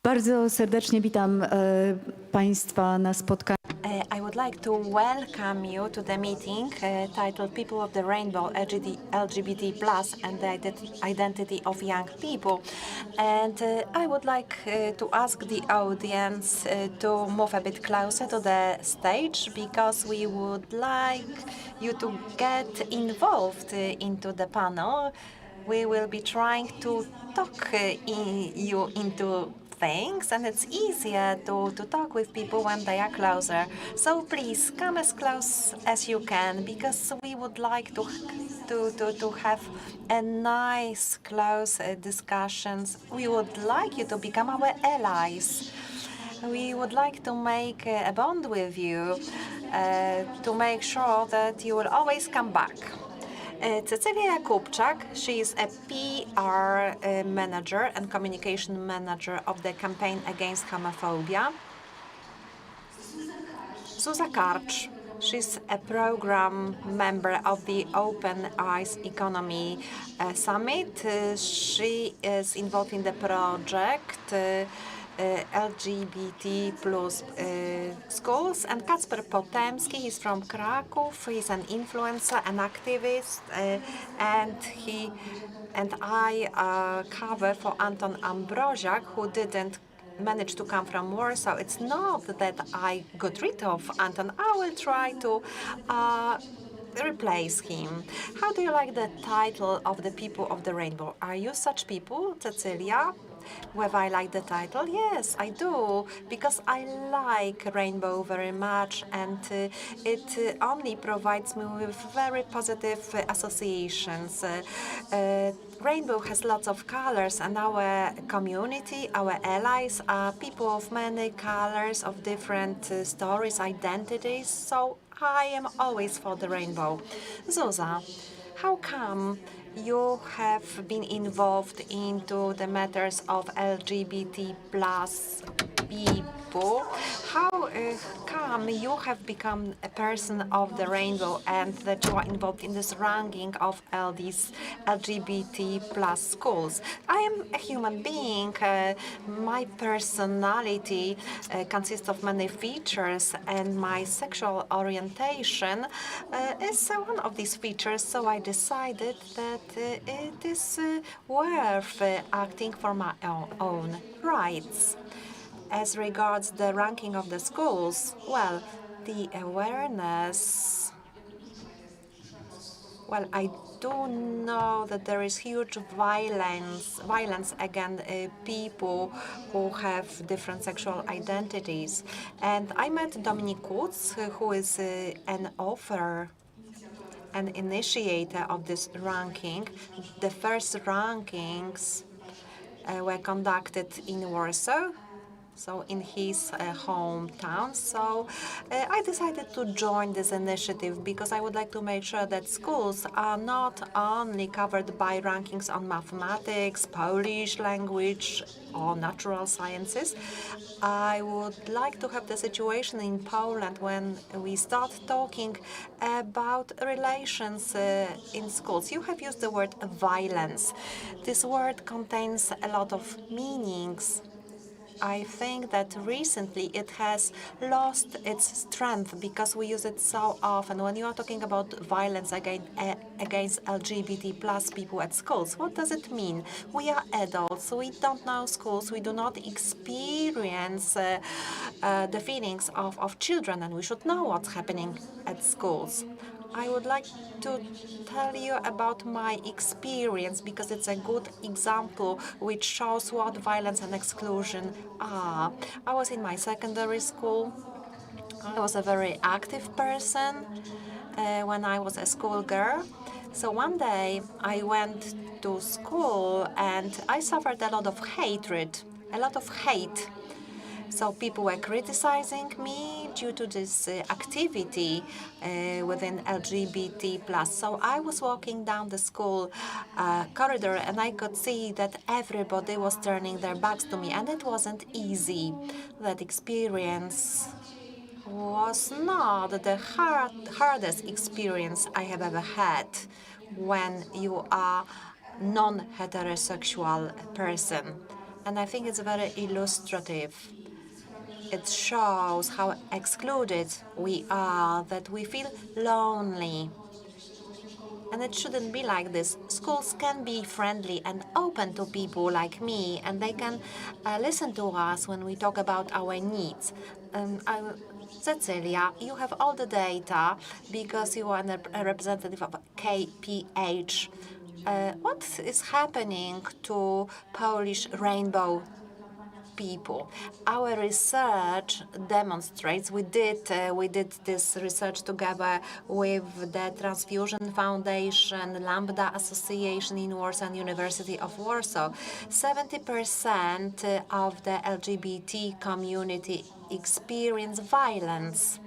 Bardzo serdecznie witam Państwa na spotkaniu. I would like to welcome you to the meeting titled People of the Rainbow, LGBT plus and the Identity of Young People. And I would like to ask the audience to move a bit closer to the stage because we would like you to get involved into the panel. We will be trying to talk you into things, and it's easier to talk with people when they are closer. So please come as close as you can, because we would like to have a nice, close discussions. We would like you to become our allies. We would like to make a bond with you to make sure that you will always come back. Cecylia Jakubczak, she is a PR manager and communication manager of the Campaign Against Homophobia. Zuzanna Karcz, she's a program member of the Open Eyes Economy Summit. She is involved in the project LGBT plus schools, and Kacper Potępski, he's from Kraków. He's an influencer, an activist, and I cover for Anton Ambroziak, who didn't manage to come from Warsaw. It's not that I got rid of Anton. I will try to replace him. How do you like the title of the People of the Rainbow? Are you such people, Cecylia? Whether I like the title? Yes, I do, because I like rainbow very much, and it only provides me with very positive associations. Rainbow has lots of colors, and our community, our allies, are people of many colors, of different stories, identities, so I am always for the rainbow. Zuza, how come you have been involved into the matters of LGBT plus people? How come you have become a person of the rainbow and that you are involved in this ranking of all these LGBT plus schools? I am a human being. My personality consists of many features, and my sexual orientation is one of these features, so I decided that it is worth acting for my own rights. As regards the ranking of the schools, well, the awareness, well, I do know that there is huge violence against people who have different sexual identities. And I met Dominic Kutz, who is an author, an initiator of this ranking. The first rankings were conducted in Warsaw, so in his hometown. So I decided to join this initiative because I would like to make sure that schools are not only covered by rankings on mathematics, Polish language, or natural sciences. I would like to have the situation in Poland when we start talking about relations in schools. You have used the word violence. This word contains a lot of meanings. I think that recently it has lost its strength because we use it so often. When you are talking about violence against LGBT plus people at schools, what does it mean? We are adults, we don't know schools, we do not experience the feelings of children, and we should know what's happening at schools. I would like to tell you about my experience because it's a good example which shows what violence and exclusion are. I was in my secondary school. I was a very active person when I was a schoolgirl. So one day I went to school and I suffered a lot of hatred, a lot of hate. So people were criticizing me due to this activity within LGBT+. So I was walking down the school corridor and I could see that everybody was turning their backs to me, and it wasn't easy. That experience was not the hardest experience I have ever had when you are non-heterosexual person. And I think it's very illustrative. It shows how excluded we are, that we feel lonely. And it shouldn't be like this. Schools can be friendly and open to people like me, and they can listen to us when we talk about our needs. Cecylia, you have all the data because you are a representative of KPH. What is happening to Polish rainbow people? Our research demonstrates, we did this research together with the Transfusion Foundation, Lambda Association in Warsaw and University of Warsaw. 70% of the LGBT community experience violence.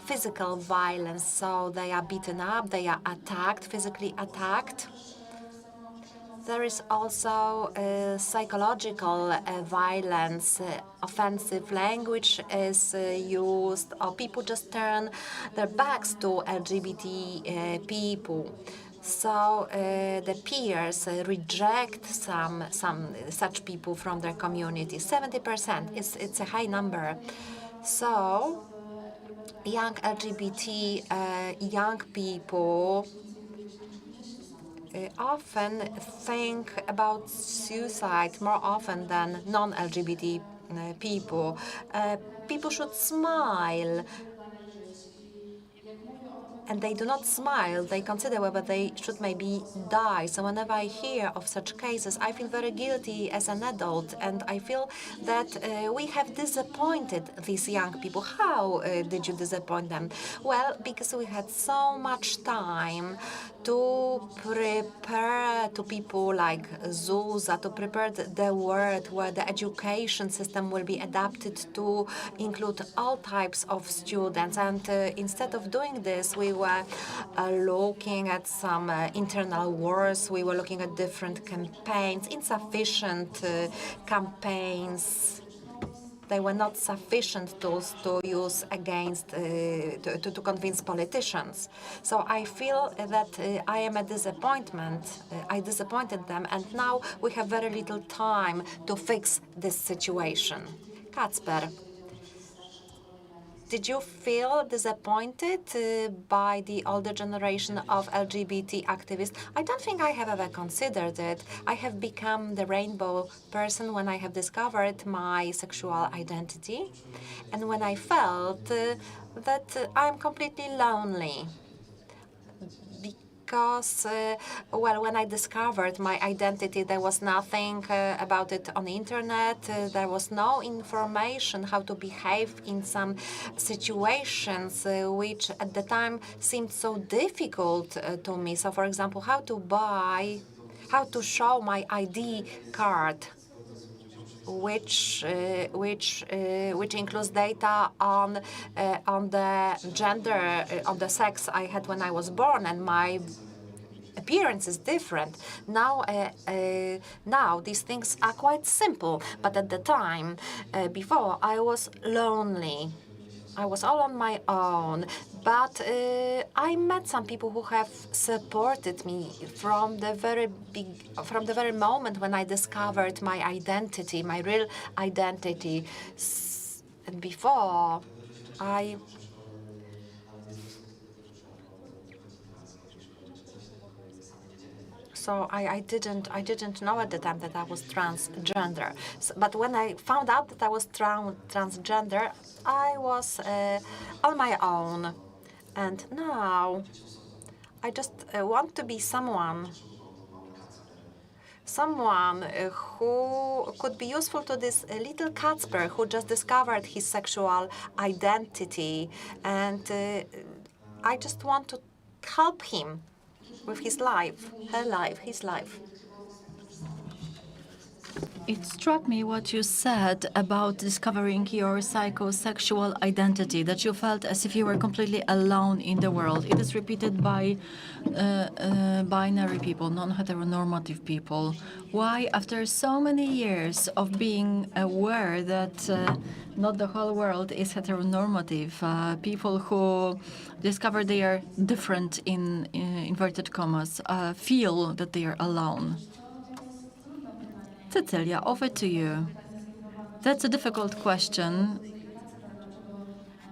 Physical violence, so they are beaten up, they are attacked, physically attacked. There is also psychological violence. Offensive language is used, or people just turn their backs to LGBT people. So the peers reject some such people from their community. 70%. It's a high number. So young LGBT young people often think about suicide more often than non-LGBT people. People should smile, and they do not smile. They consider whether they should maybe die. So whenever I hear of such cases, I feel very guilty as an adult, and I feel that we have disappointed these young people. How did you disappoint them? Well, because we had so much time to prepare to people like Zuza, to prepare the world where the education system will be adapted to include all types of students. And instead of doing this, we were looking at some internal wars. We were looking at different campaigns, insufficient campaigns. They were not sufficient tools to use against, to convince politicians. So I feel that I am a disappointment. I disappointed them, and now we have very little time to fix this situation. Kacper, did you feel disappointed by the older generation of LGBT activists? I don't think I have ever considered it. I have become the rainbow person when I have discovered my sexual identity, and when I felt that I'm completely lonely. Because, well, when I discovered my identity, there was nothing about it on the internet. There was no information how to behave in some situations which at the time seemed so difficult to me. So, for example, how to show my ID card, which includes data on the gender, on the sex I had when I was born, and my appearance is different. Now these things are quite simple, but at the time, before, I was lonely. I was all on my own, but I met some people who have supported me from the very moment when I discovered my identity, my real identity. And before, I didn't know at the time that I was transgender. But when I found out that I was transgender, I was on my own. And now I just want to be someone who could be useful to this little Kacper who just discovered his sexual identity. And I just want to help him with his life, his life. It struck me what you said about discovering your psychosexual identity, that you felt as if you were completely alone in the world. It is repeated by binary people, non-heteronormative people. Why, after so many years of being aware that not the whole world is heteronormative, people who discover they are different in inverted commas feel that they are alone? Cecylia, over to you. That's a difficult question.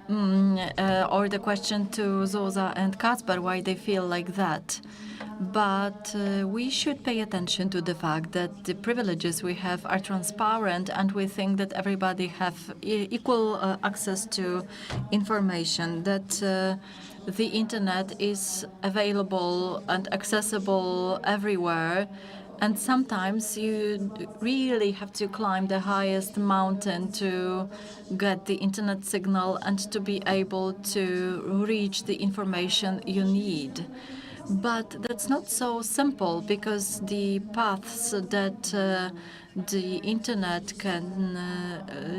Or the question to Zuza and Kacper, why they feel like that. But we should pay attention to the fact that the privileges we have are transparent, and we think that everybody have equal access to information, that the internet is available and accessible everywhere. And sometimes you really have to climb the highest mountain to get the internet signal and to be able to reach the information you need. But that's not so simple, because the paths that the internet can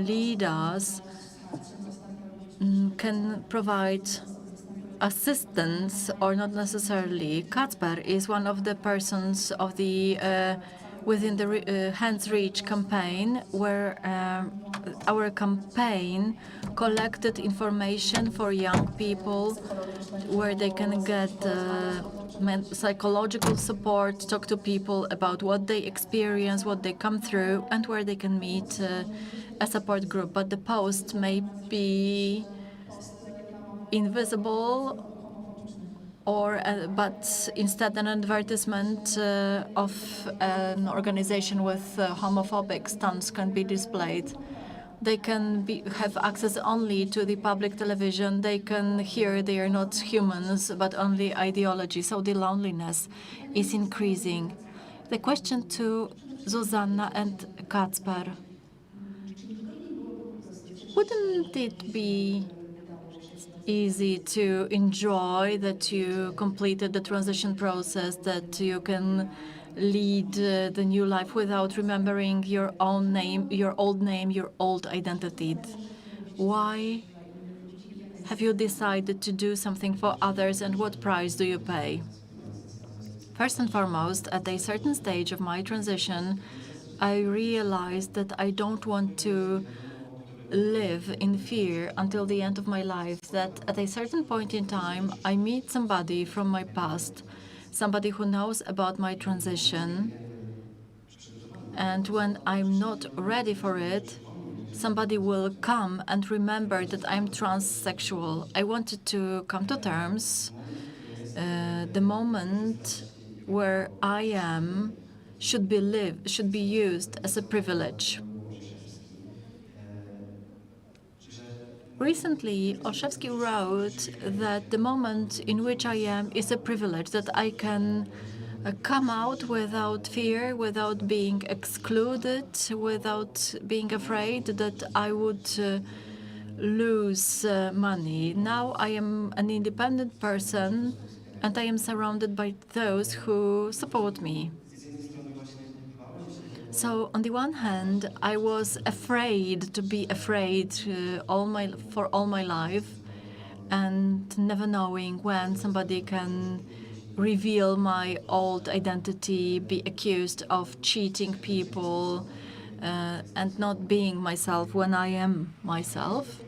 lead us can provide assistance or not necessarily. Kacper is one of the persons of the within the Hands Reach campaign, where our campaign collected information for young people, where they can get psychological support, talk to people about what they experience, what they come through, and where they can meet a support group. But the post may be invisible, or but instead an advertisement of an organization with homophobic stance can be displayed. They can have access only to the public television. They can hear they are not humans, but only ideology. So the loneliness is increasing. The question to Zuzanna and Kacper: wouldn't it be easy to enjoy that you completed the transition process, that you can lead the new life without remembering your own name, your old identity? Why have you decided to do something for others, and what price do you pay? First and foremost, at a certain stage of my transition, I realized that I don't want to live in fear until the end of my life, that at a certain point in time I meet somebody from my past, somebody who knows about my transition, and when I'm not ready for it, somebody will come and remember that I'm transsexual. I wanted to come to terms. The moment where I am should be used as a privilege. Recently, Olszewski wrote that the moment in which I am is a privilege, that I can come out without fear, without being excluded, without being afraid that I would lose money. Now I am an independent person, and I am surrounded by those who support me. So on the one hand, I was afraid to be afraid for all my life, and never knowing when somebody can reveal my old identity, be accused of cheating people, and not being myself when I am myself.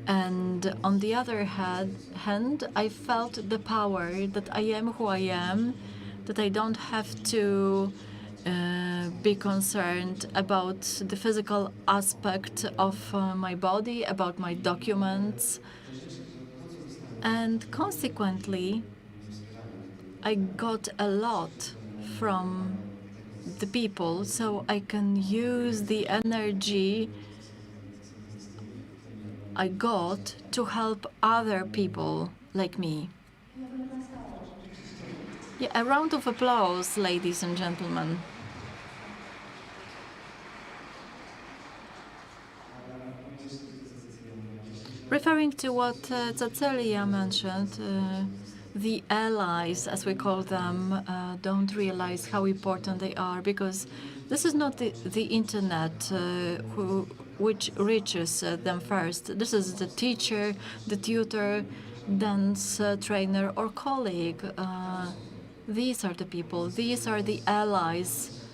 And on the other hand, I felt the power that I am who I am, that I don't have to be concerned about the physical aspect of my body, about my documents. And consequently, I got a lot from the people, so I can use the energy I got to help other people like me. Yeah, a round of applause, ladies and gentlemen. Referring to what Cecylia mentioned, the allies, as we call them, don't realize how important they are, because this is not the internet which reaches them first. This is the teacher, the tutor, dance trainer, or colleague. These are the people, these are the allies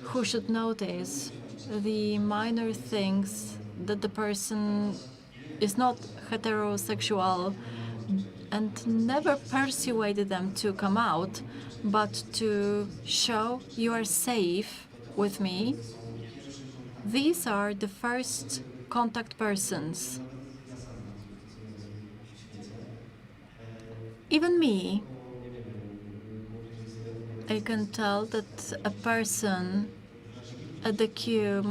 who should notice the minor things, that the person is not heterosexual, and never persuade them to come out, but to show you are safe with me, these are the first contact persons. Even me, I can tell that a person at the queue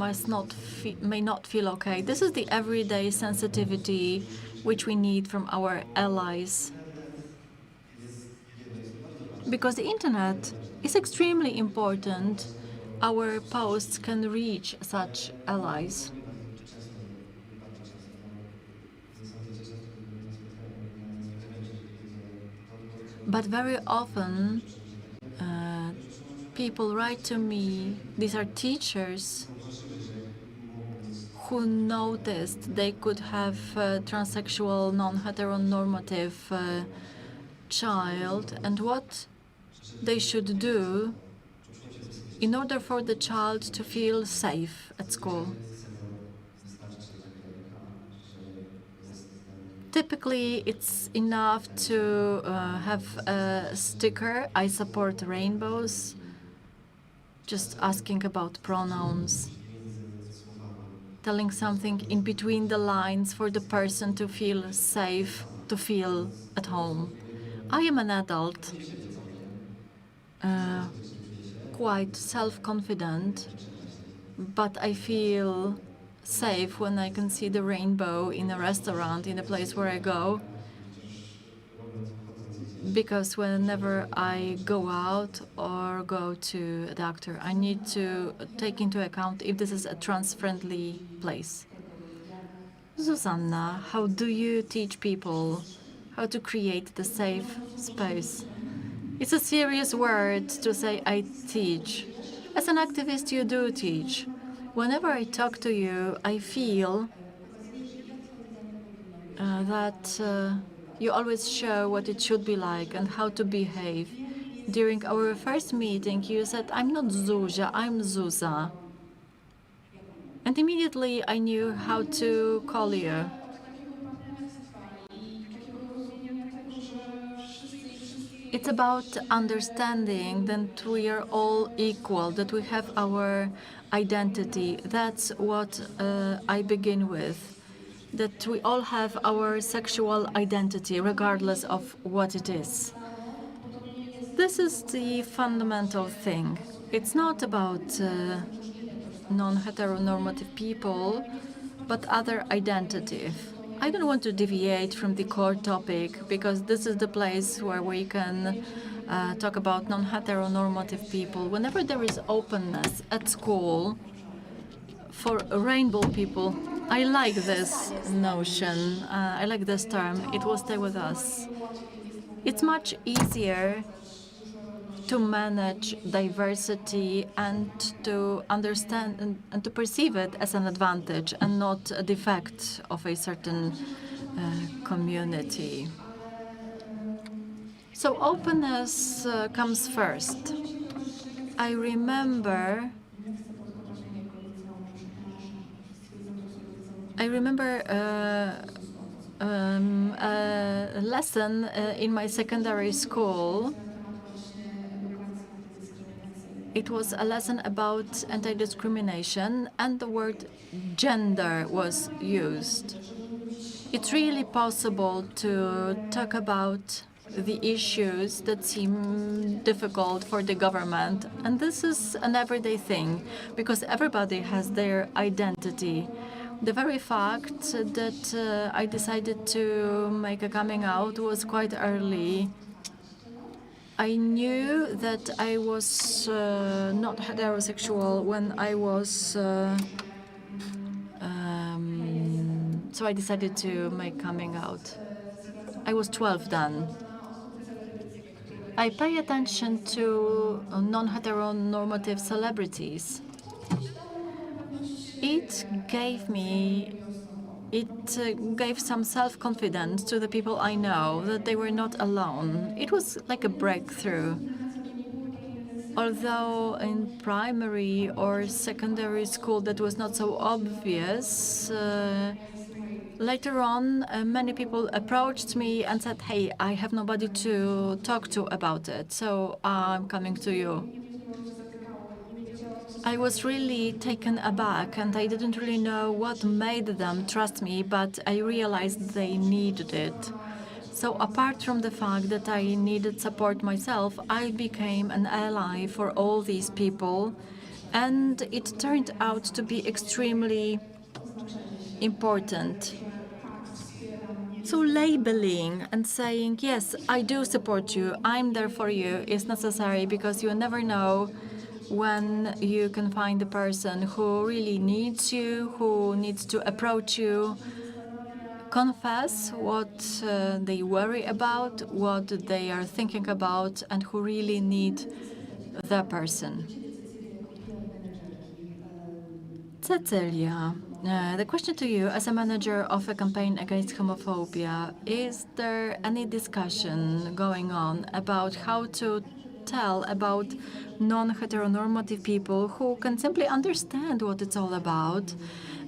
may not feel okay. This is the everyday sensitivity which we need from our allies. Because the internet is extremely important, our posts can reach such allies. But very often, people write to me, these are teachers who noticed they could have a transsexual, non-heteronormative child, and what they should do in order for the child to feel safe at school. Typically, it's enough to have a sticker, I support rainbows, just asking about pronouns, telling something in between the lines for the person to feel safe, to feel at home. I am an adult, quite self-confident, but I feel safe when I can see the rainbow in a restaurant, in a place where I go. Because whenever I go out or go to a doctor, I need to take into account if this is a trans-friendly place. Zuzanna, how do you teach people how to create the safe space? It's a serious word to say I teach. As an activist, you do teach. Whenever I talk to you, I feel that you always show what it should be like and how to behave. During our first meeting, you said, I'm not Zuzia, I'm Zuza. And immediately I knew how to call you. It's about understanding that we are all equal, that we have our identity. That's what I begin with, that we all have our sexual identity, regardless of what it is. This is the fundamental thing. It's not about non-heteronormative people, but other identity. I don't want to deviate from the core topic, because this is the place where we can talk about non-heteronormative people. Whenever there is openness at school for rainbow people, I like this notion, I like this term, it will stay with us. It's much easier to manage diversity and to understand and to perceive it as an advantage and not a defect of a certain community. So openness comes first. I remember a lesson in my secondary school. It was a lesson about anti-discrimination, and the word gender was used. It's really possible to talk about the issues that seem difficult for the government, and this is an everyday thing, because everybody has their identity. The very fact that I decided to make a coming out was quite early. I knew that I was not heterosexual when I was, so I decided to make coming out. I was 12 then. I pay attention to non-heteronormative celebrities. It gave some self-confidence to the people I know, that they were not alone. It was like a breakthrough. Although in primary or secondary school that was not so obvious, later on many people approached me and said, hey, I have nobody to talk to about it, so I'm coming to you. I was really taken aback, and I didn't really know what made them trust me, but I realized they needed it. So apart from the fact that I needed support myself, I became an ally for all these people, and it turned out to be extremely important. So labeling and saying, yes, I do support you, I'm there for you, is necessary, because you never know when you can find a person who really needs you, who needs to approach you, confess what they worry about, what they are thinking about, and who really need the person. Cecylia, the question to you, as a manager of a campaign against homophobia, is there any discussion going on about how to tell about non-heteronormative people who can simply understand what it's all about?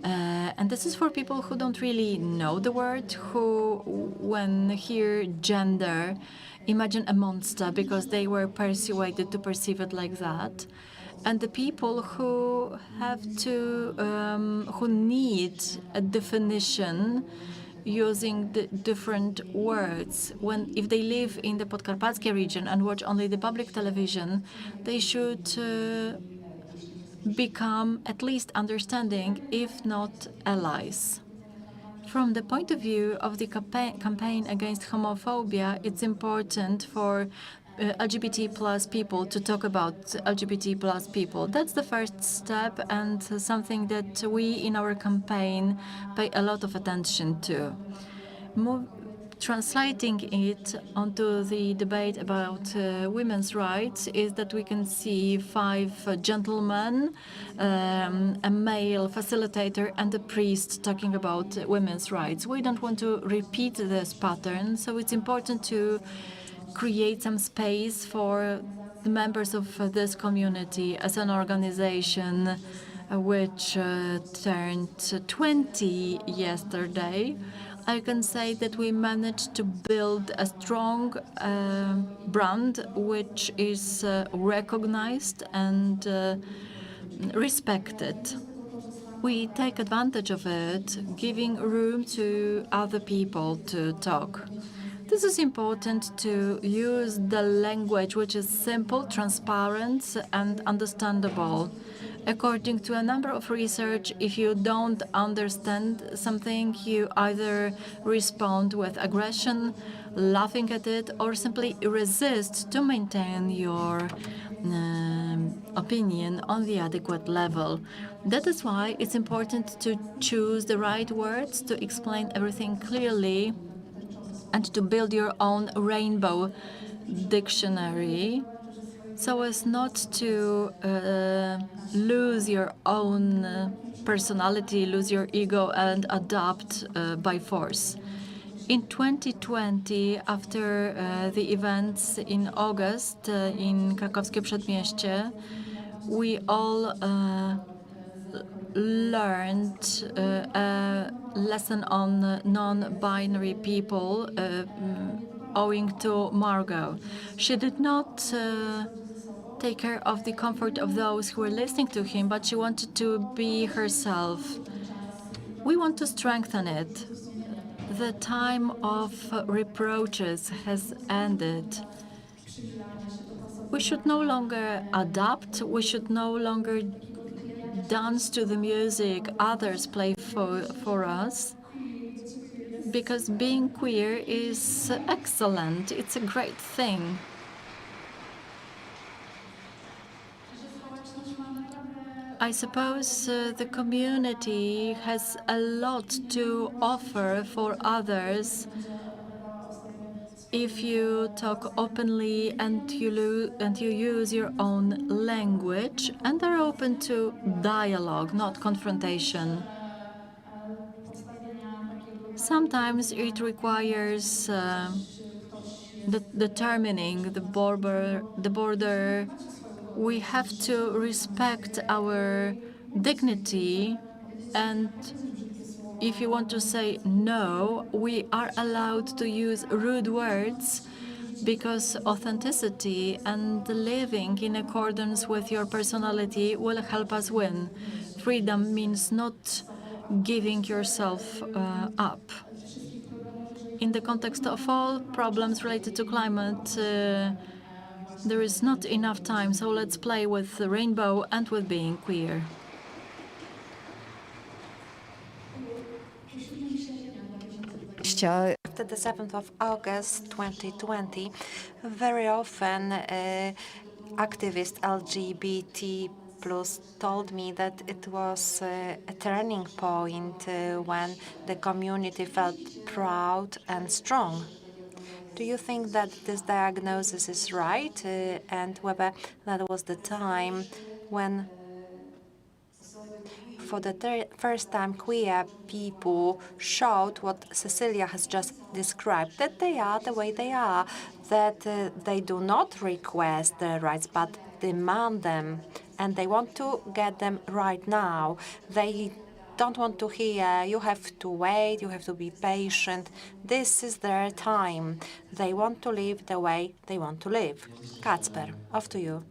And this is for people who don't really know the word, who, when hear gender, imagine a monster because they were persuaded to perceive it like that. And the people who have to, who need a definition using the different words. If they live in the Podkarpackie region and watch only the public television, they should become at least understanding, if not allies. From the point of view of the campaign against homophobia, it's important for LGBT plus people to talk about LGBT plus people. That's the first step, and something that we in our campaign pay a lot of attention to. Translating it onto the debate about women's rights is that we can see 5 gentlemen, a male facilitator, and a priest talking about women's rights. We don't want to repeat this pattern, so it's important to create some space for the members of this community as an organization which turned 20 yesterday. I can say that we managed to build a strong brand which is recognized and respected. We take advantage of it, giving room to other people to talk. This is important to use the language which is simple, transparent, and understandable. According to a number of research, if you don't understand something, you either respond with aggression, laughing at it, or simply resist to maintain your opinion on the adequate level. That is why it's important to choose the right words to explain everything clearly and to build your own rainbow dictionary so as not to lose your own personality, lose your ego, and adapt by force. In 2020, after the events in August in Krakowskie Przedmieście, we all learned a lesson on non-binary people owing to Margot. She did not take care of the comfort of those who were listening to him, but she wanted to be herself. We want to strengthen it. The time of reproaches has ended. We should no longer adapt. We should no longer dance to the music others play for us, because being queer is excellent. It's a great thing. I suppose the community has a lot to offer for others if you talk openly and you use your own language and are open to dialogue, not confrontation. Sometimes it requires determining the border. We have to respect our dignity, and if you want to say no, we are allowed to use rude words, because authenticity and living in accordance with your personality will help us win. Freedom means not giving yourself up. In the context of all problems related to climate, there is not enough time, so let's play with the rainbow and with being queer. After the 7th of August 2020, very often activists LGBT plus told me that it was a turning point when the community felt proud and strong. Do you think that this diagnosis is right, and whether that was the time when, for the first time, queer people showed what Cecylia has just described, that they are the way they are, that they do not request their rights but demand them, and they want to get them right now. They don't want to hear, you have to wait, you have to be patient. This is their time. They want to live the way they want to live. Kacper, off to you.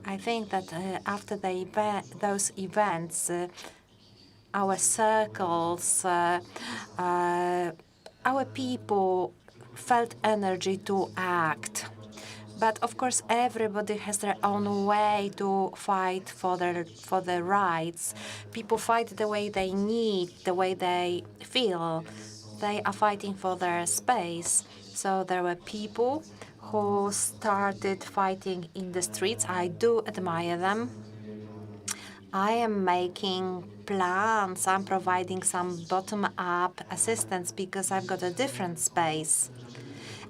I think that after those events, our circles, our people felt energy to act. But of course, everybody has their own way to fight for their rights. People fight the way they need, the way they feel. They are fighting for their space. So there were people who started fighting in the streets. I do admire them. I am making plans. I'm providing some bottom-up assistance because I've got a different space.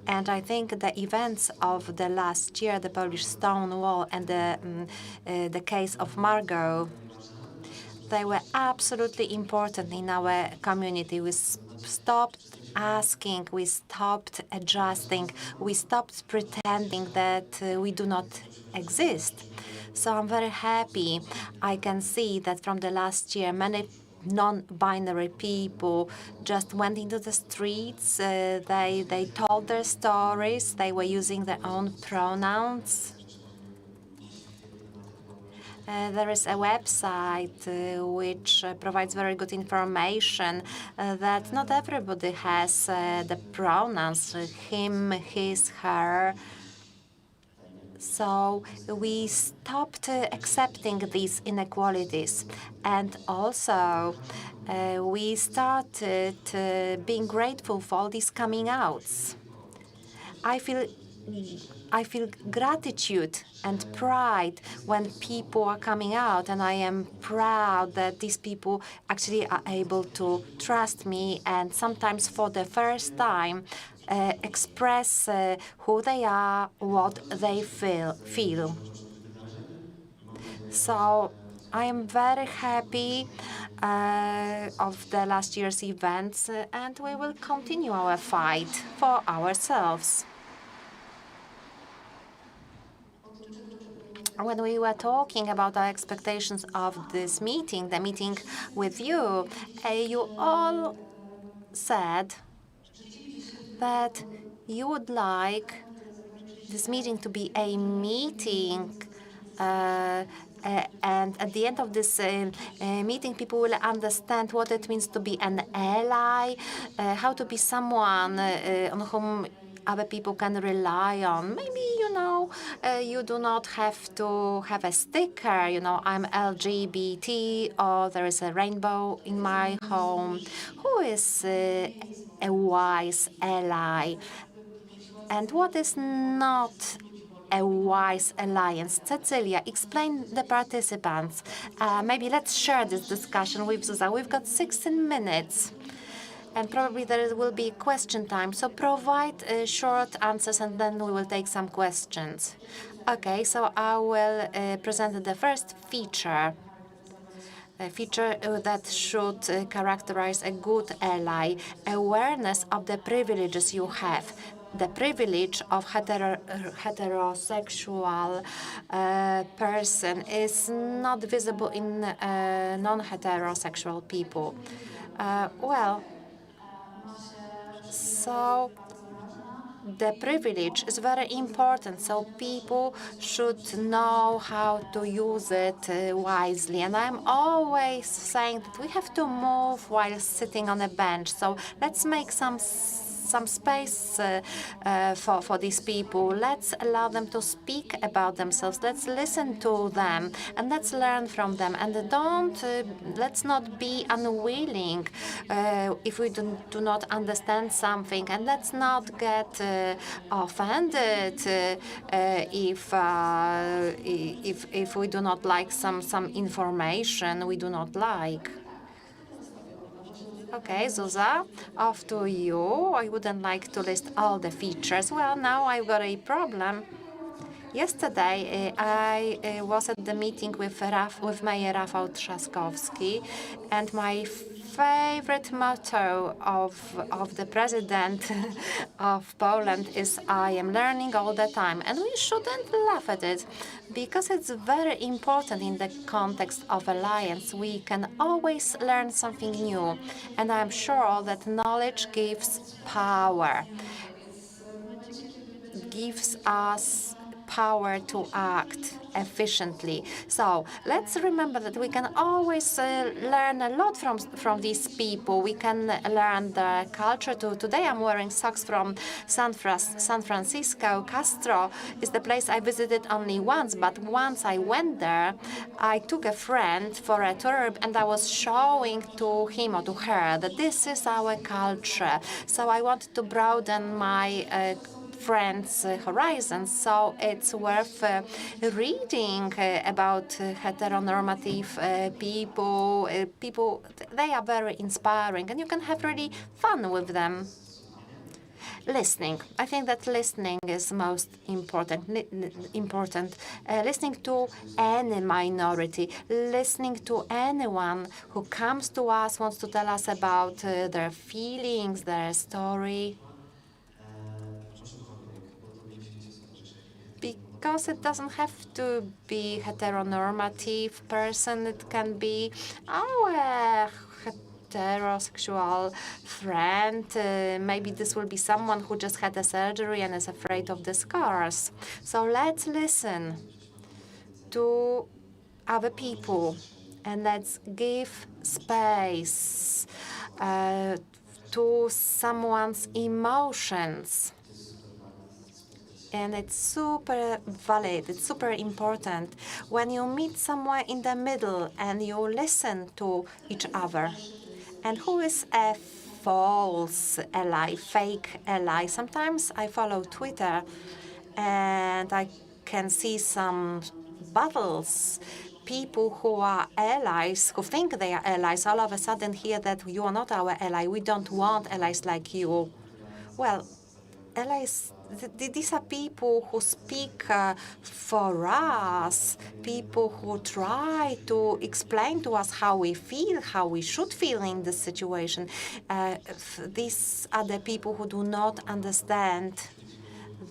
And I think the events of the last year, the Polish Stonewall and the case of Margot, they were absolutely important in our community. We stopped asking, we stopped adjusting, we stopped pretending that we do not exist. So I'm very happy. I can see that from the last year, many non-binary people just went into the streets. They told their stories. They were using their own pronouns. There is a website which provides very good information that not everybody has the pronouns him, his, her. So we stopped accepting these inequalities, and also we started being grateful for all these coming outs. I feel gratitude and pride when people are coming out, and I am proud that these people actually are able to trust me and sometimes for the first time express who they are, what they feel. So I am very happy of the last year's events, and we will continue our fight for ourselves. When we were talking about our expectations of this meeting, the meeting with you, you all said that you would like this meeting to be a meeting, and at the end of this meeting, people will understand what it means to be an ally, how to be someone on whom other people can rely on. Maybe, you do not have to have a sticker, I'm LGBT, or there is a rainbow in my home. Who is a wise ally? And what is not a wise alliance? Cecylia, explain the participants. Maybe let's share this discussion with Zuzanna. We've got 16 minutes. And probably there will be question time. So provide short answers, and then we will take some questions. Okay, so I will present the first feature. A feature that should characterize a good ally: awareness of the privileges you have. The privilege of heterosexual person is not visible in non-heterosexual people. So the privilege is very important, so people should know how to use it wisely. And I'm always saying that we have to move while sitting on a bench. So let's make some space for these people. Let's allow them to speak about themselves. Let's listen to them and let's learn from them. And let's not be unwilling if we do not understand something. And let's not get offended if we do not like some information we do not like. Okay, Zuza, off to you. I wouldn't like to list all the features. Well, now I've got a problem. Yesterday, I was at the meeting with Mayor Rafał Trzaskowski, and my favorite motto of the president of Poland is "I am learning all the time," and we shouldn't laugh at it because it's very important in the context of alliance. We can always learn something new, and I'm sure that knowledge gives power, gives us power to act efficiently. So let's remember that we can always learn a lot from these people. We can learn the culture too. Today I'm wearing socks from San Francisco. Castro is the place I visited only once, but once I went there, I took a friend for a tour and I was showing to him or to her that this is our culture. So I wanted to broaden my friends' horizons, so it's worth reading about heteronormative people. They are very inspiring, and you can have really fun with them. Listening. I think that listening is most important. Listening to any minority, listening to anyone who comes to us, wants to tell us about their feelings, their story. Because it doesn't have to be heteronormative person, it can be our heterosexual friend. Maybe this will be someone who just had a surgery and is afraid of the scars. So let's listen to other people and let's give space to someone's emotions. And it's super valid, it's super important when you meet somewhere in the middle and you listen to each other. And who is a false ally, fake ally? Sometimes I follow Twitter and I can see some battles. People who are allies, who think they are allies, all of a sudden hear that you are not our ally. We don't want allies like you. Well, allies, these are people who speak for us, people who try to explain to us how we feel, how we should feel in this situation. These are the people who do not understand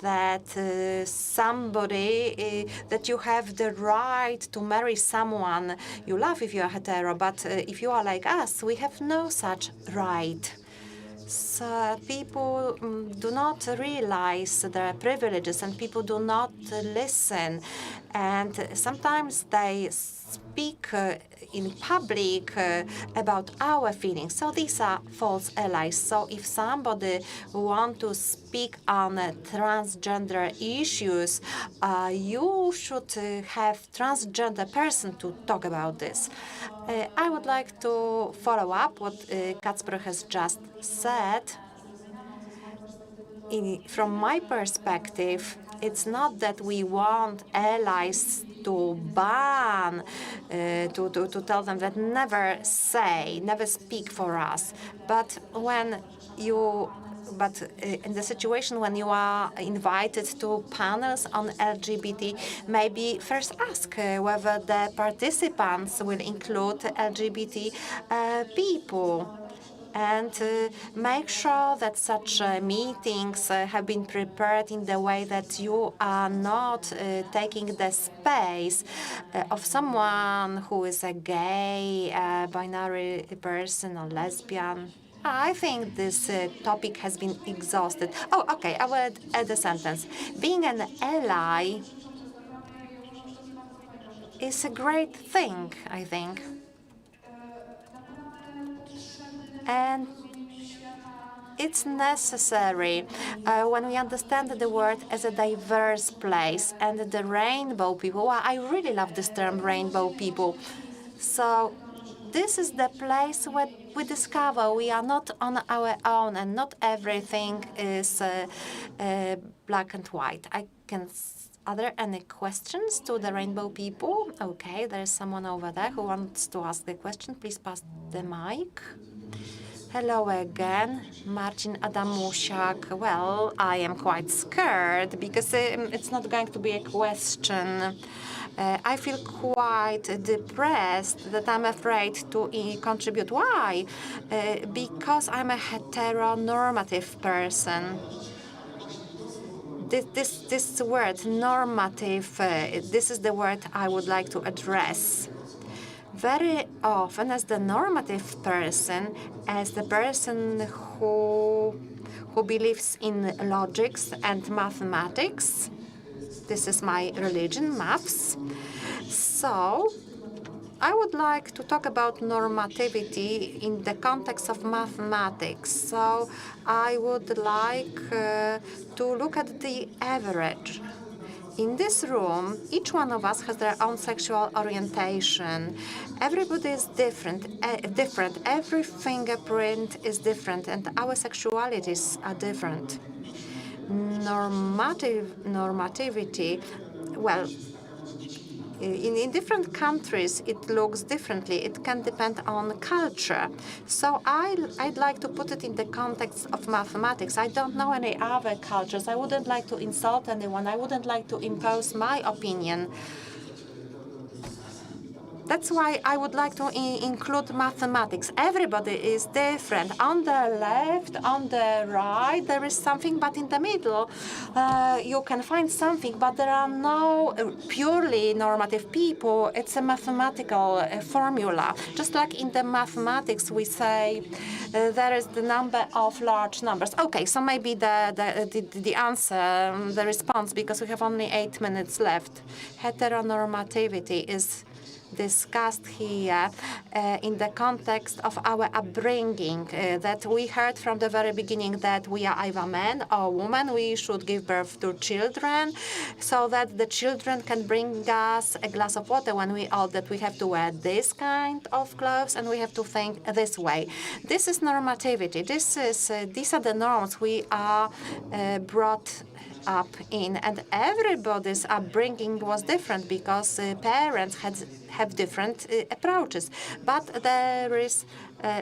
that that you have the right to marry someone you love if you are hetero, but if you are like us, we have no such right. So people do not realize their privileges and people do not listen. And sometimes they speak in public about our feelings. So these are false allies. So if somebody wants to speak on transgender issues, you should have transgender person to talk about this. I would like to follow up what Kacper has just said. From my perspective, it's not that we want allies to ban, to tell them that never speak for us. But in the situation when you are invited to panels on LGBT, maybe first ask whether the participants will include LGBT people. And make sure that such meetings have been prepared in the way that you are not taking the space of someone who is a gay, binary person or lesbian. I think this topic has been exhausted. Oh, okay, I will add a sentence. Being an ally is a great thing, I think. And it's necessary when we understand the world as a diverse place and the rainbow people. Well, I really love this term, rainbow people. So this is the place where we discover we are not on our own and not everything is black and white. Are there any questions to the rainbow people? Okay, there is someone over there who wants to ask the question. Please pass the mic. Hello again, Marcin Adamusiak. Well, I am quite scared because it's not going to be a question. I feel quite depressed that I'm afraid to contribute. Why? Because I'm a heteronormative person. This word, normative, this is the word I would like to address. Very often, as the normative person, as the person who believes in logics and mathematics, this is my religion, maths. So I would like to talk about normativity in the context of mathematics. So I would like to look at the average. In this room, each one of us has their own sexual orientation. Everybody is different. Every fingerprint is different, and our sexualities are different. Normativity, well, in different countries, it looks differently. It can depend on culture. So I'd like to put it in the context of mathematics. I don't know any other cultures. I wouldn't like to insult anyone. I wouldn't like to impose my opinion. That's why I would like to include mathematics. Everybody is different. On the left, on the right, there is something, but in the middle, you can find something, but there are no purely normative people. It's a mathematical formula. Just like in the mathematics, we say there is the number of large numbers. Okay, so maybe the answer, the response, because we have only 8 minutes left. Heteronormativity is discussed here in the context of our upbringing, that we heard from the very beginning that we are either man or woman. We should give birth to children so that the children can bring us a glass of water when we old, that we have to wear this kind of clothes and we have to think this way. This is normativity. These are the norms we are brought up in, and everybody's upbringing was different because parents have different approaches. But there is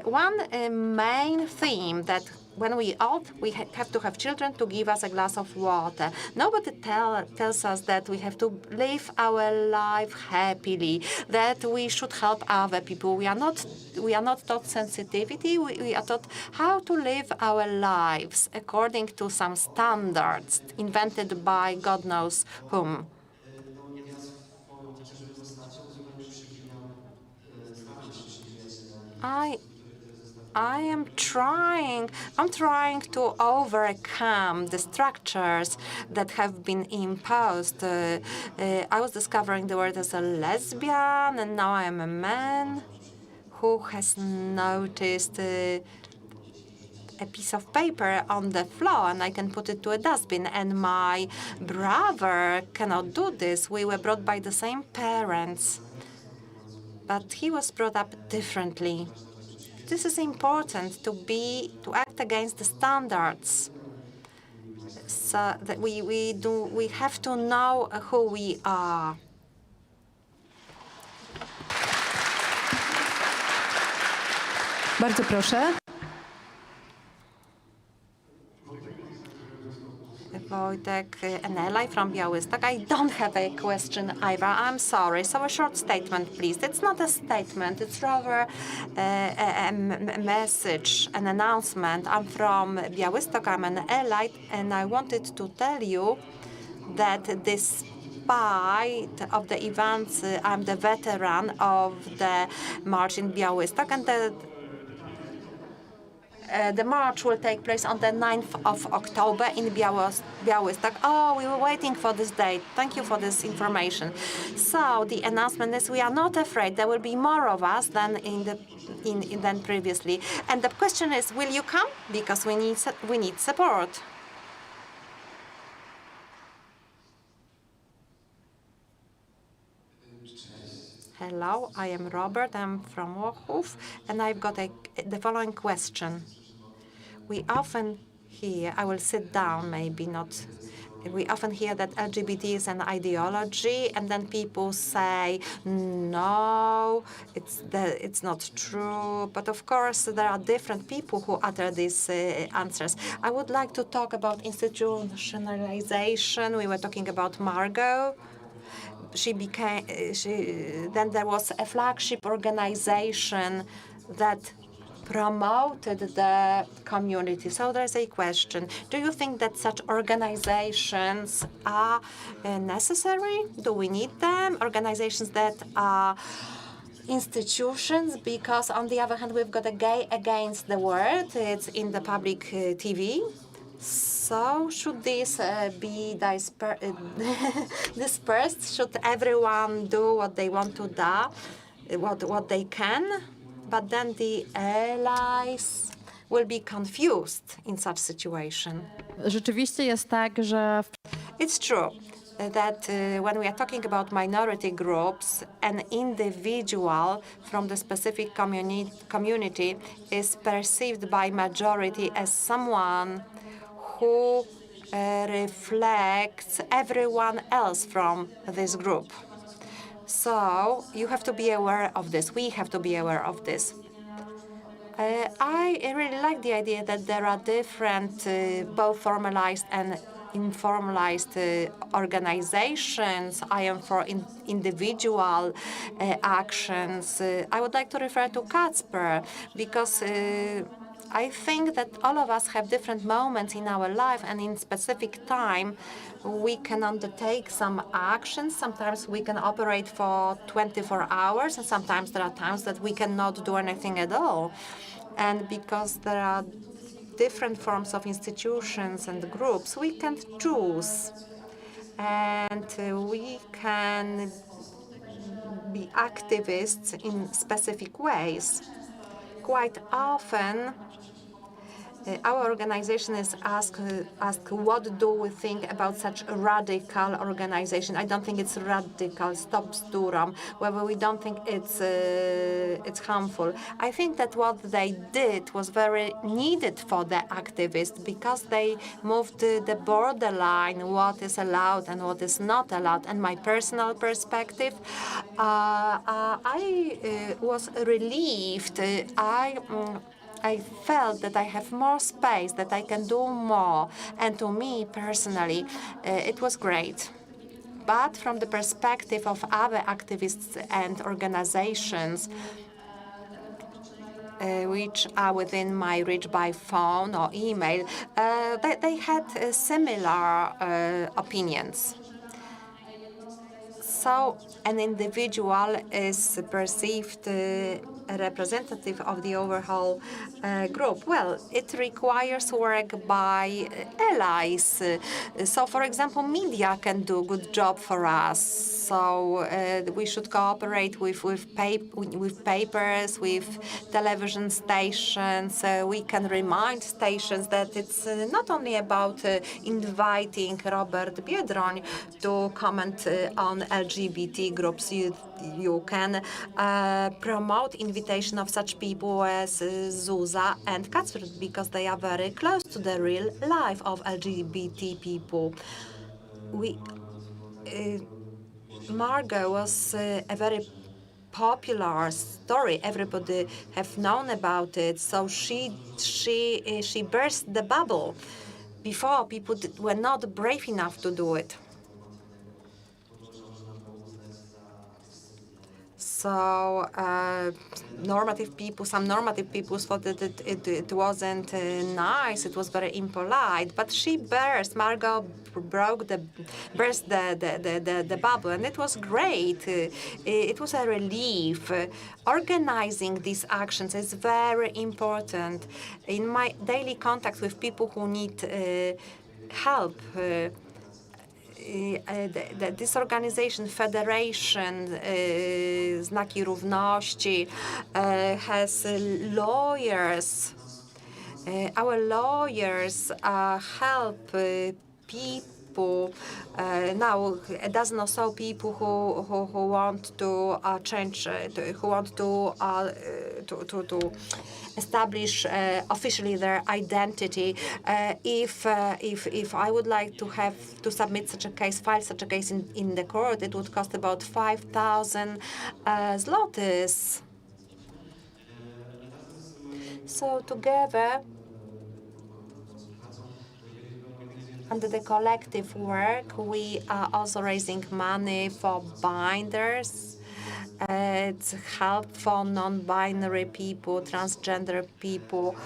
one main theme that when we old, we have to have children to give us a glass of water. Nobody tells us that we have to live our life happily, that we should help other people. We are not taught sensitivity. We are taught how to live our lives according to some standards invented by God knows whom. I'm trying to overcome the structures that have been imposed. I was discovering the word as a lesbian, and now I'm a man who has noticed a piece of paper on the floor, and I can put it to a dustbin. And my brother cannot do this. We were brought by the same parents, but he was brought up differently. This is important to act against the standards, so that we have to know who we are. Bardzo proszę. Wojtek, an ally from Białystok. I don't have a question either. I'm sorry. So a short statement, please. It's not a statement. It's rather a message, an announcement. I'm from Białystok. I'm an ally, and I wanted to tell you that despite of the events, I'm the veteran of the march in Białystok, and the march will take place on the 9th of October in Białystok. Oh, we were waiting for this date. Thank you for this information. So the announcement is we are not afraid. There will be more of us than than previously. And the question is, will you come? Because we need support. Hello, I am Robert. I'm from Wachów, and I've got the following question. We often hear, I will sit down, maybe not. We often hear that LGBT is an ideology, and then people say, no, it's not true. But of course, there are different people who utter these answers. I would like to talk about institutionalization. We were talking about Margot. Then there was a flagship organization that promoted the community. So there's a question. Do you think that such organizations are necessary? Do we need them? Organizations that are institutions? Because on the other hand, we've got a Gay Against the World. It's in the public TV. So should this be dispersed? Should everyone do what they want to do, what they can? But then the allies will be confused in such situation. Rzeczywiście jest tak, że It's true that when we are talking about minority groups, an individual from the specific community is perceived by majority as someone who reflects everyone else from this group. So you have to be aware of this. We have to be aware of this. I really like the idea that there are different, both formalized and informalized organizations. I am for individual actions. I would like to refer to Kacper because I think that all of us have different moments in our life, and in specific time we can undertake some actions. Sometimes we can operate for 24 hours, and sometimes there are times that we cannot do anything at all. And because there are different forms of institutions and groups, we can choose. And we can be activists in specific ways. Quite often, our organization is asked, what do we think about such a radical organization? I don't think it's radical, stop bzdurom, whether we don't think it's harmful. I think that what they did was very needed for the activists because they moved the borderline, what is allowed and what is not allowed. And my personal perspective, I was relieved. I felt that I have more space, that I can do more. And to me, personally, it was great. But from the perspective of other activists and organizations, which are within my reach by phone or email, they had similar opinions. So an individual is perceived a representative of the overall group. Well, it requires work by allies. So, for example, media can do a good job for us. So we should cooperate with papers, with television stations. We can remind stations that it's not only about inviting Robert Biedroń to comment on LGBT groups. You can promote invitation of such people as Zuza and Kacper because they are very close to the real life of LGBT people. Margot was a very popular story. Everybody have known about it. So she burst the bubble. Before, people were not brave enough to do it. So normative people, some normative people thought that it wasn't nice, it was very impolite, but Margot burst the bubble, and it was great. It was a relief. Organizing these actions is very important. In my daily contact with people who need help, this organization, Federation Znaki Równości, has lawyers. Our lawyers help people. Now, a dozen or so people who want to change, who want to establish officially their identity. If I would like to have to submit such a case, file such a case in the court, it would cost about 5,000 zlotys. So together, under the collective work, we are also raising money for binders. It's help for non-binary people, transgender people.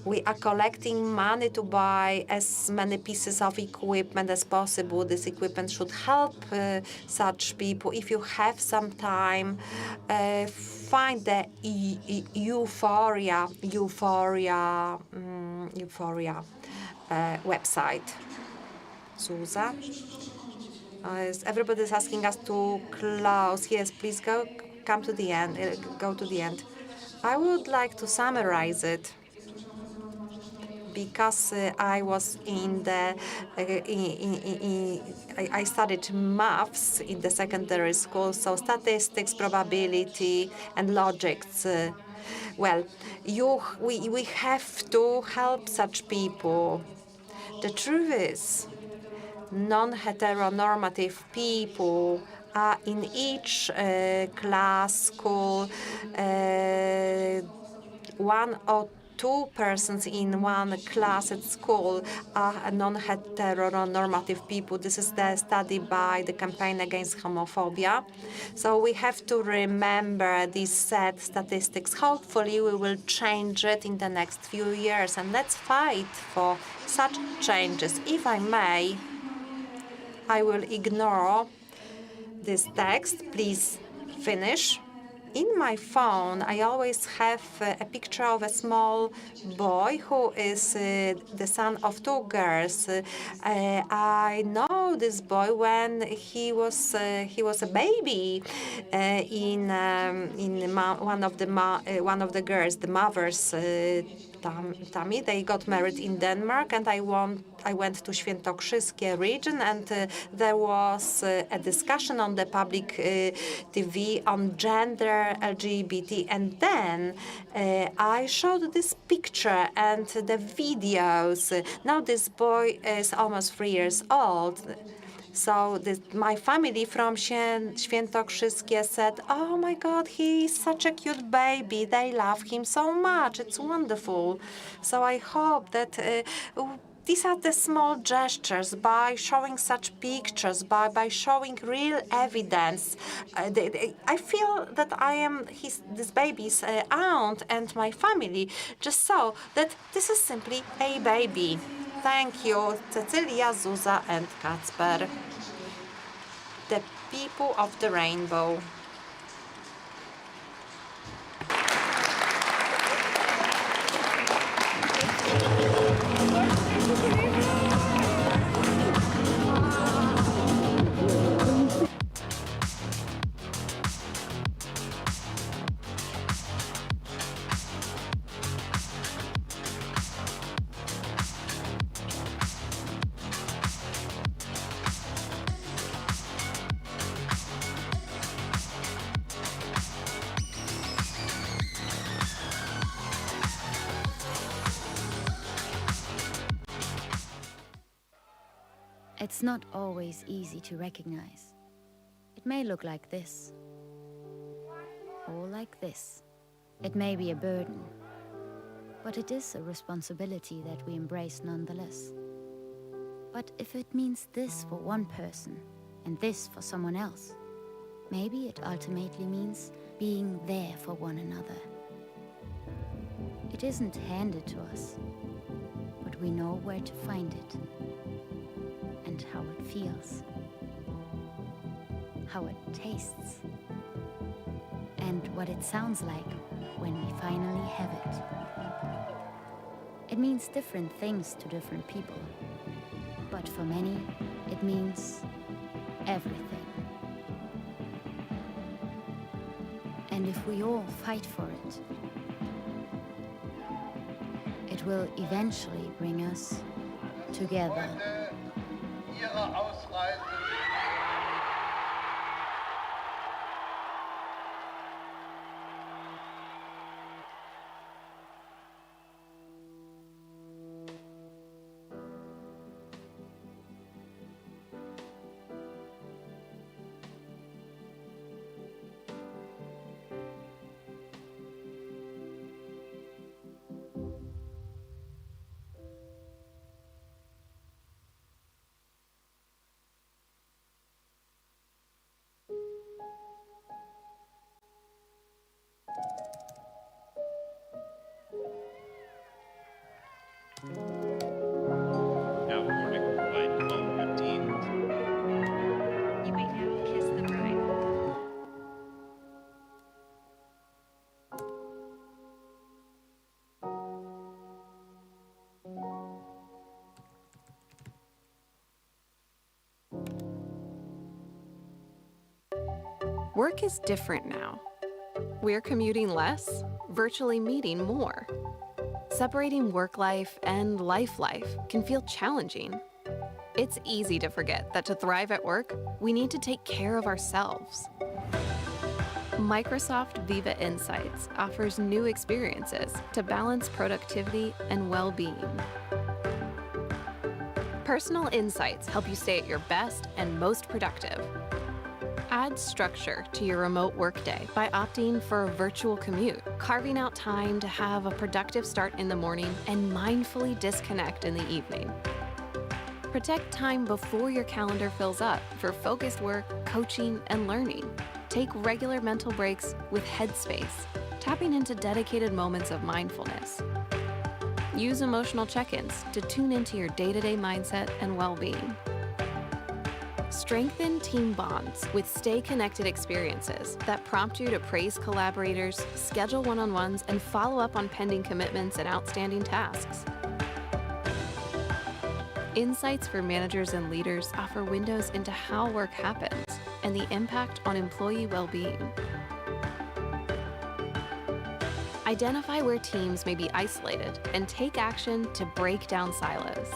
We are collecting money to buy as many pieces of equipment as possible. This equipment should help such people. If you have some time, find the Euphoria website. Zuza? Everybody's asking us to close. Yes, please come to the end. Go to the end. I would like to summarize it because I was in the I studied maths in the secondary school, so statistics, probability, and logics. Well, we have to help such people. The truth is, non-heteronormative people are in each class, school, one or two persons in one class at school are non-heteronormative people. This is the study by the Campaign Against Homophobia. So we have to remember these sad statistics. Hopefully we will change it in the next few years, and let's fight for such changes. If I may, I will ignore this text. Please finish. In my phone, I always have a picture of a small boy who is the son of two girls. I know this boy when he was a baby in one of the girls, the mother's tummy. They got married in Denmark, and I went to Świętokrzyskie region, and there was a discussion on the public TV on gender, LGBT, and then I showed this picture and the videos. Now this boy is almost 3 years old. So my family from Świętokrzyskie said, "Oh my God, he's such a cute baby. They love him so much. It's wonderful." So I hope that these are the small gestures, by showing such pictures, by showing real evidence. I feel that I am this baby's aunt, and my family just saw that this is simply a baby. Thank you, Cecylia, Zuza, and Kacper. The people of the rainbow. It's not always easy to recognize. It may look like this, or like this. It may be a burden, but it is a responsibility that we embrace nonetheless. But if it means this for one person and this for someone else, Maybe it ultimately means being there for one another. It isn't handed to us, but we know where to find it and how it feels, how it tastes, and what it sounds like when we finally have it. It means different things to different people, but for many, it means everything. And if we all fight for it, it will eventually bring us together. Now warning, flight 1215. You may now kiss the bride. Work is different now. We're commuting less, virtually meeting more. Separating work life and life can feel challenging. It's easy to forget that to thrive at work, we need to take care of ourselves. Microsoft Viva Insights offers new experiences to balance productivity and well-being. Personal insights help you stay at your best and most productive. Add structure to your remote workday by opting for a virtual commute, carving out time to have a productive start in the morning and mindfully disconnect in the evening. Protect time before your calendar fills up for focused work, coaching, and learning. Take regular mental breaks with Headspace, tapping into dedicated moments of mindfulness. Use emotional check-ins to tune into your day-to-day mindset and well-being. Strengthen team bonds with Stay Connected experiences that prompt you to praise collaborators, schedule one-on-ones, and follow up on pending commitments and outstanding tasks. Insights for managers and leaders offer windows into how work happens and the impact on employee well-being. Identify where teams may be isolated and take action to break down silos.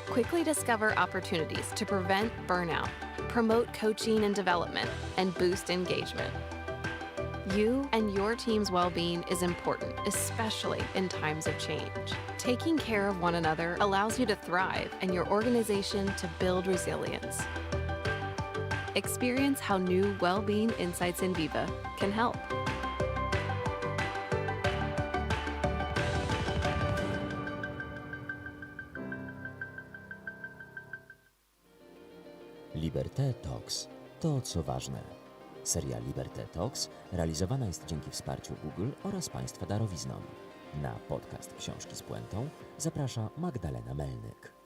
Quickly discover opportunities to prevent burnout, promote coaching and development, and boost engagement. You and your team's well-being is important, especially in times of change. Taking care of one another allows you to thrive and your organization to build resilience. Experience how new well-being insights in Viva can help. Liberté Talks. To, co ważne. Seria Liberté Talks realizowana jest dzięki wsparciu Google oraz Państwa darowizną. Na podcast Książki z Puentą zaprasza Magdalena Melnyk.